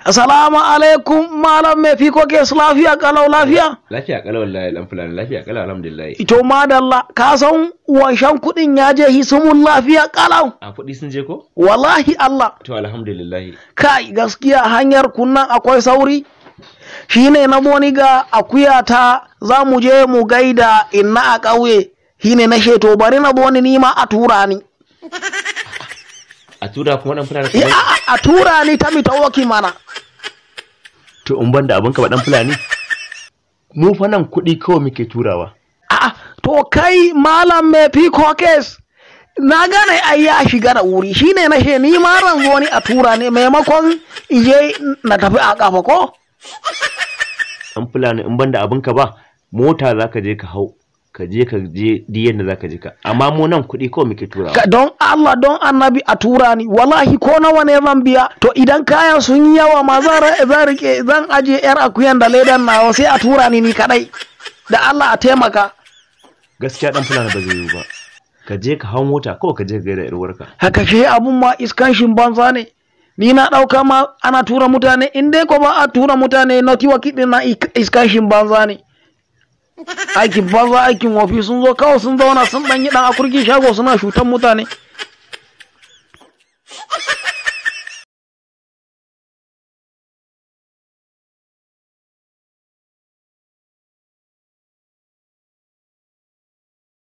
Assalamu alaikum malam mai fiko ke lafiya kalau lafiya? Lafiya kalau wallahi dan fulani lafiya kalau alhamdulillah. Ito madalla ka san wanshan kudin ya je hismun lafiya kalau. A kudi sun je ko? Wallahi Allah. To alhamdulillah. Kai gaskiya hanyar kunnan akwai sauri. Shine na boni ga akuyata za mu je mu gaida inna a ƙauye. Shine na sheto bari na boni ni ma a tura ni. A tura kuma dan fulani kai? A tura ni ta mi tawoki mana. To in banda abinka ba dan fulani? Mu fa nan kuɗi kawai muke turawa. To kai malam mai pikokes na gane ai ya shiga da wuri shine na she ni ma ran zo ni a tura ne maimakon ije na tafi a kafa ko? Dan fulani in banda abinka ba mota zaka je ka hau ka je diyan da zaka je ka amma mu nan kuɗi kawai muke turawa. Don Allah don Annabi a tura ni wallahi ko nawa ne zan biya to idan kayan sun yi yawa ma zan aje yar akuyan da ledan nawa sai a tura ni kadai da Allah a taimaka. Gaskiya dan fulani ba zai yi ba ka je ka hau mota kawai ka je ga da irwarka. Haka shi abun ma iskanshin banza ne ni na dauka ma ana tura mutane in dai ko ba a tura mutane na tiwa kidin na iskanshin banza ne. Aikin banza aikin wofi sun zo kawai sun zauna sun dan yi dan akurki shago suna shutan mutane.